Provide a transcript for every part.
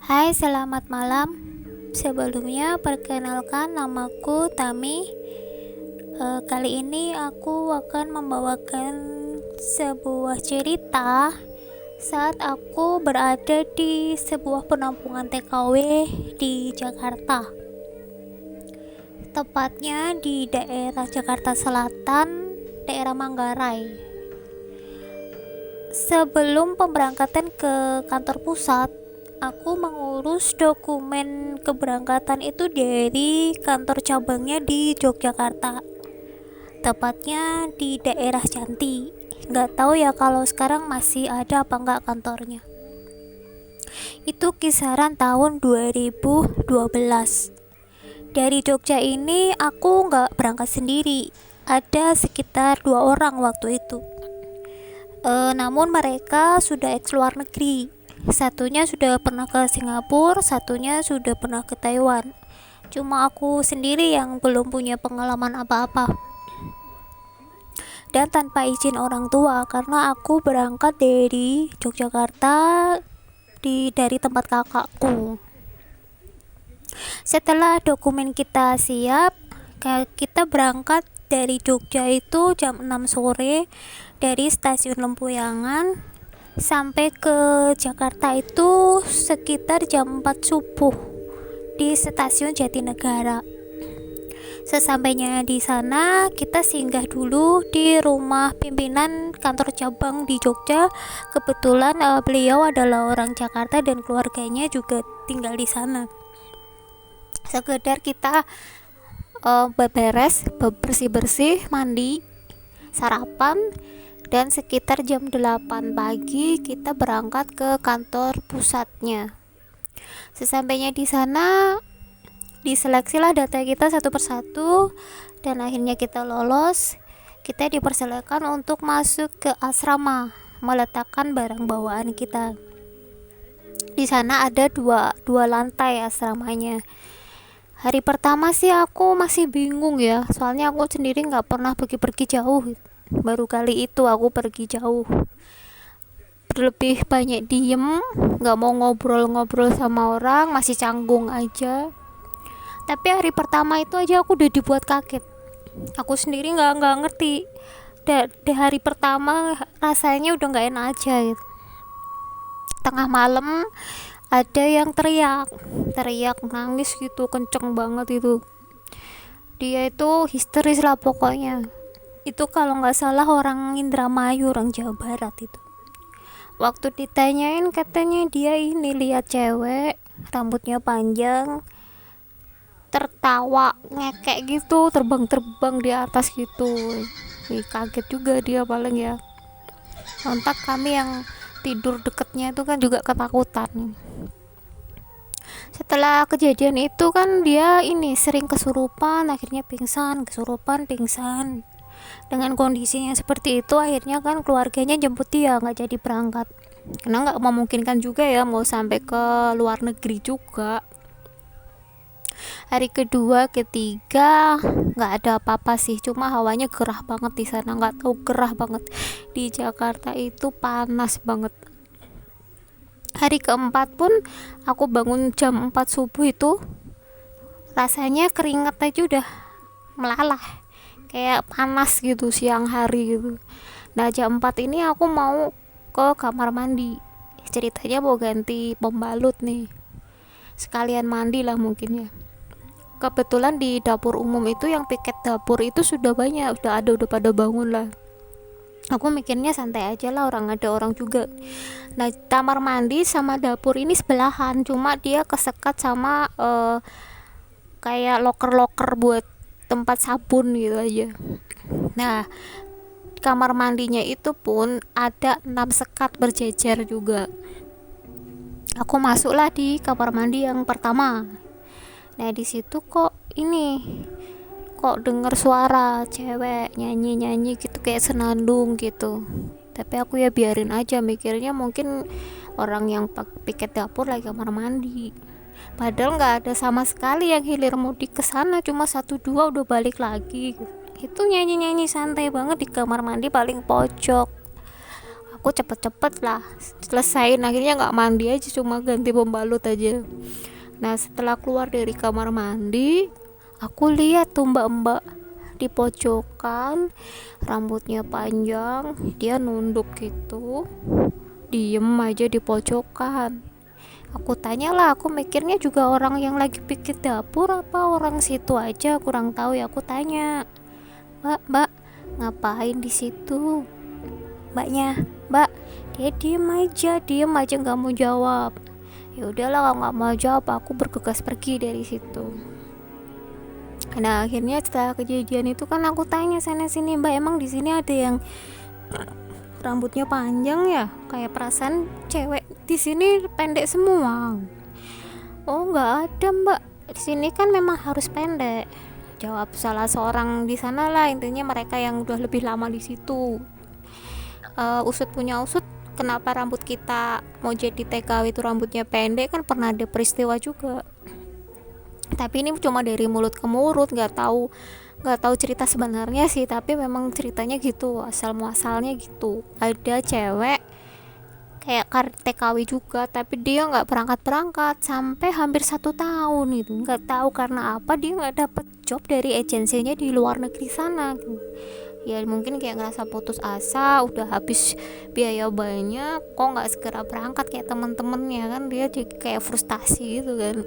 Hai, selamat malam. Sebelumnya, perkenalkan namaku Tami. Kali ini aku akan membawakan sebuah cerita saat aku berada di sebuah penampungan TKW di Jakarta. Tepatnya di daerah Jakarta Selatan, daerah Manggarai. Sebelum pemberangkatan ke kantor pusat, aku mengurus dokumen keberangkatan itu dari kantor cabangnya di Yogyakarta, tepatnya di daerah Janti. Nggak tahu ya kalau sekarang masih ada apa nggak kantornya. Itu kisaran tahun 2012. Dari Jogja ini aku nggak berangkat sendiri, ada sekitar 2 orang waktu itu. Namun mereka sudah luar negeri. Satunya sudah pernah ke Singapura, satunya sudah pernah ke Taiwan. Cuma aku sendiri yang belum punya pengalaman apa-apa. Dan tanpa izin orang tua, karena aku berangkat dari Yogyakarta dari tempat kakakku. Setelah dokumen kita siap, kita berangkat dari Jogja itu jam 6 sore dari stasiun Lempuyangan sampai ke Jakarta itu sekitar jam 4 subuh di stasiun Jatinegara. Sesampainya di sana, kita singgah dulu di rumah pimpinan kantor cabang di Jogja. Kebetulan beliau adalah orang Jakarta dan keluarganya juga tinggal di sana. Sekedar kita beberes, bersih-bersih, mandi, sarapan, dan sekitar jam 8 pagi kita berangkat ke kantor pusatnya. Sesampainya di sana, diseleksilah data kita satu persatu, dan akhirnya kita lolos. Kita dipersilakan untuk masuk ke asrama, meletakkan barang bawaan kita. Di sana ada dua lantai asramanya. Hari pertama sih aku masih bingung ya, soalnya aku sendiri nggak pernah pergi-pergi jauh. Baru kali itu aku pergi jauh. Lebih banyak diem, nggak mau ngobrol-ngobrol sama orang, masih canggung aja. Tapi hari pertama itu aja aku udah dibuat kaget. Aku sendiri nggak ngerti. Di hari pertama rasanya udah nggak enak aja gitu. Tengah malam ada yang teriak nangis gitu, kenceng banget itu. Dia itu histeris lah pokoknya. Itu kalau nggak salah orang Indramayu, orang Jawa Barat itu. Waktu ditanyain katanya dia ini lihat cewek rambutnya panjang tertawa ngekek gitu, terbang-terbang di atas gitu. Kaget juga dia paling ya. Sontak kami yang tidur deketnya itu kan juga ketakutan. Setelah kejadian itu kan dia ini sering kesurupan, akhirnya pingsan, kesurupan, pingsan. Dengan kondisinya seperti itu, akhirnya kan keluarganya jemput dia, nggak jadi berangkat karena nggak memungkinkan juga ya mau sampai ke luar negeri juga. Hari kedua ketiga nggak ada apa-apa sih, cuma hawanya gerah banget di sana. Nggak tahu gerah banget, di Jakarta itu panas banget. Hari keempat pun aku bangun jam 4 subuh itu rasanya keringat aja udah melalah, kayak panas gitu siang hari gitu. Nah jam 4 ini aku mau ke kamar mandi, ceritanya mau ganti pembalut nih, sekalian mandi lah mungkin ya. Kebetulan di dapur umum itu yang piket dapur itu sudah banyak, udah pada bangun lah. Aku mikirnya santai aja lah, ada orang juga. Nah kamar mandi sama dapur ini sebelahan, cuma dia kesekat sama kayak loker-loker buat tempat sabun gitu aja. Nah kamar mandinya itu pun ada 6 sekat berjejer juga. Aku masuklah di kamar mandi yang pertama. Nah di situ kok denger suara cewek nyanyi gitu, kayak senandung gitu. Tapi aku ya biarin aja, mikirnya mungkin orang yang piket dapur lagi kamar mandi. Padahal nggak ada sama sekali yang hilir mudik ke sana, cuma 1-2 udah balik lagi. Itu nyanyi santai banget di kamar mandi paling pojok. aku cepet-cepet lah selesain, akhirnya nggak mandi aja, cuma ganti pembalut aja. Nah setelah keluar dari kamar mandi, aku lihat tuh mbak-mbak di pojokan, rambutnya panjang, dia nunduk gitu, diem aja di pojokan. Aku tanyalah, aku mikirnya juga orang yang lagi pikir dapur apa orang situ aja, kurang tahu ya. Aku tanya, mbak ngapain di situ? Mbaknya, mbak, dia diem aja nggak mau jawab. Ya udahlah, kalau nggak mau jawab aku bergegas pergi dari situ. Nah akhirnya setelah kejadian itu kan aku tanya sana sini, mbak emang di sini ada yang rambutnya panjang ya? Kayak perasaan cewek di sini pendek semua. Oh nggak ada mbak, di sini kan memang harus pendek, jawab salah seorang di sana lah. Intinya mereka yang udah lebih lama di situ. Usut punya usut, kenapa rambut kita mau jadi TKW itu rambutnya pendek, kan pernah ada peristiwa juga. Tapi ini cuma dari mulut ke mulut, nggak tahu cerita sebenarnya sih, tapi memang ceritanya gitu, asal muasalnya gitu. Ada cewek kayak TKW juga, tapi dia nggak berangkat sampai hampir 1 tahun itu. Nggak tahu karena apa dia nggak dapet job dari agensinya di luar negeri sana gitu. Ya mungkin kayak ngerasa putus asa, udah habis biaya banyak, kok nggak segera berangkat kayak temen-temennya kan, dia kayak frustasi gitu kan.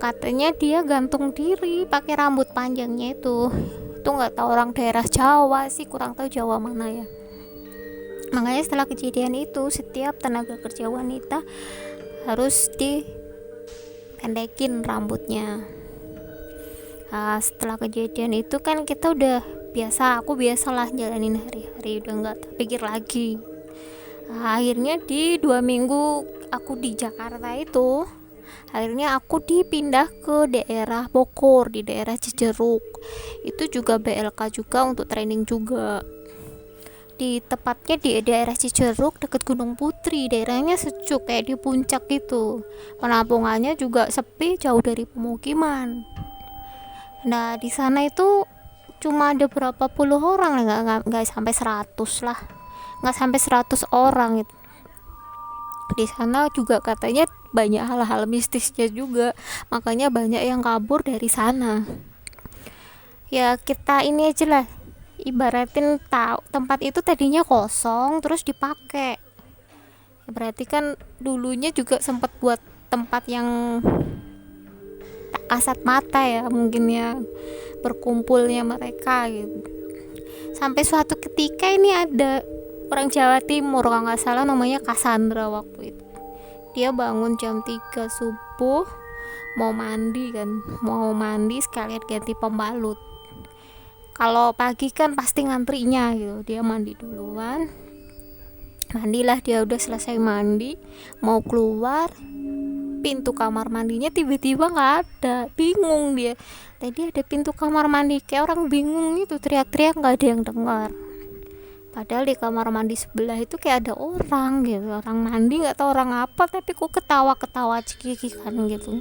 Katanya dia gantung diri pakai rambut panjangnya itu nggak tahu orang daerah Jawa sih, kurang tahu Jawa mana ya. Makanya setelah kejadian itu setiap tenaga kerja wanita harus dipendekin rambutnya. Nah, setelah kejadian itu kan kita udah aku biasalah jalanin hari-hari, udah nggak terpikir lagi. Nah, akhirnya di 2 minggu aku di Jakarta itu, akhirnya aku dipindah ke daerah Bogor, di daerah Cijeruk. Itu juga BLK juga, untuk training juga. Tepatnya di daerah Cijeruk dekat Gunung Putri. Daerahnya sejuk kayak di puncak gitu. Penampungannya juga sepi, jauh dari pemukiman. Nah di sana itu cuma ada berapa puluh orang, nggak sampai 100 lah, nggak sampai 100 orang itu. Di sana juga katanya banyak hal-hal mistisnya juga, makanya banyak yang kabur dari sana. Ya kita ini aja lah, ibaratin tempat itu tadinya kosong terus dipakai. Berarti kan dulunya juga sempat buat tempat yang tak kasat mata ya, mungkin ya, berkumpulnya mereka gitu. Sampai suatu ketika ini ada orang Jawa Timur kalau nggak salah, namanya Cassandra waktu itu. Dia bangun jam 3 subuh, mau mandi sekalian ganti pembalut. Kalau pagi kan pasti ngantrinya gitu, dia mandi duluan. Mandilah, dia udah selesai mandi, mau keluar, pintu kamar mandinya tiba-tiba nggak ada. Bingung dia, tadi ada pintu kamar mandi, kayak orang bingung itu, teriak-teriak nggak ada yang dengar. Padahal di kamar mandi sebelah itu kayak ada orang gitu, orang mandi, nggak tahu orang apa, tapi kok ketawa-ketawa cekikikan gitu.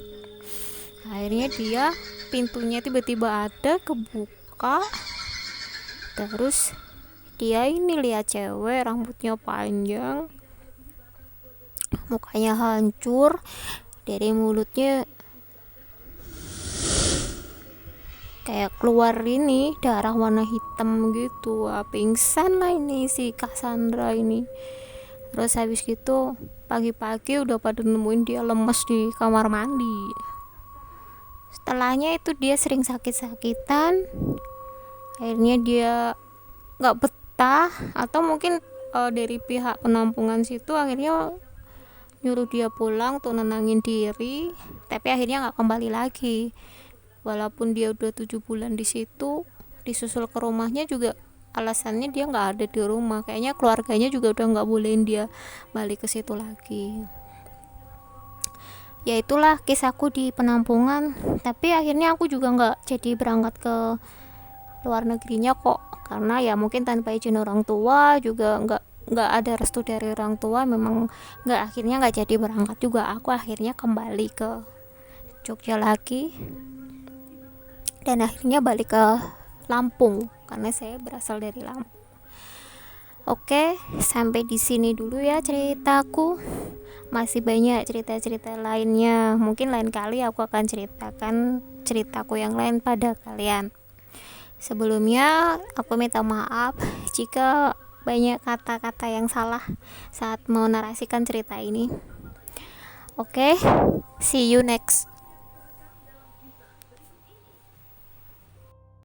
Akhirnya dia, pintunya tiba-tiba ada kebuka, terus dia ini lihat cewek rambutnya panjang, mukanya hancur, dari mulutnya kayak keluar ini darah warna hitam gitu. Pingsan lah ini si Cassandra ini. Terus habis gitu pagi-pagi udah pada nemuin dia lemes di kamar mandi. Setelahnya itu dia sering sakit-sakitan, akhirnya dia nggak betah, atau mungkin dari pihak penampungan situ akhirnya nyuruh dia pulang untuk nenangin diri, tapi akhirnya nggak kembali lagi. Walaupun dia udah 7 bulan di situ, disusul ke rumahnya juga alasannya dia nggak ada di rumah, kayaknya keluarganya juga udah nggak bolehin dia balik ke situ lagi. Ya itulah kisahku di penampungan. Tapi akhirnya aku juga nggak jadi berangkat ke luar negerinya kok, karena ya mungkin tanpa izin orang tua, juga nggak ada restu dari orang tua, memang akhirnya nggak jadi berangkat juga. Aku akhirnya kembali ke Jogja lagi, dan akhirnya balik ke Lampung karena saya berasal dari Lampung. Oke, sampai di sini dulu ya ceritaku. Masih banyak cerita-cerita lainnya. Mungkin lain kali aku akan ceritakan ceritaku yang lain pada kalian. Sebelumnya, aku minta maaf jika banyak kata-kata yang salah saat menarasikan cerita ini. Oke, see you next.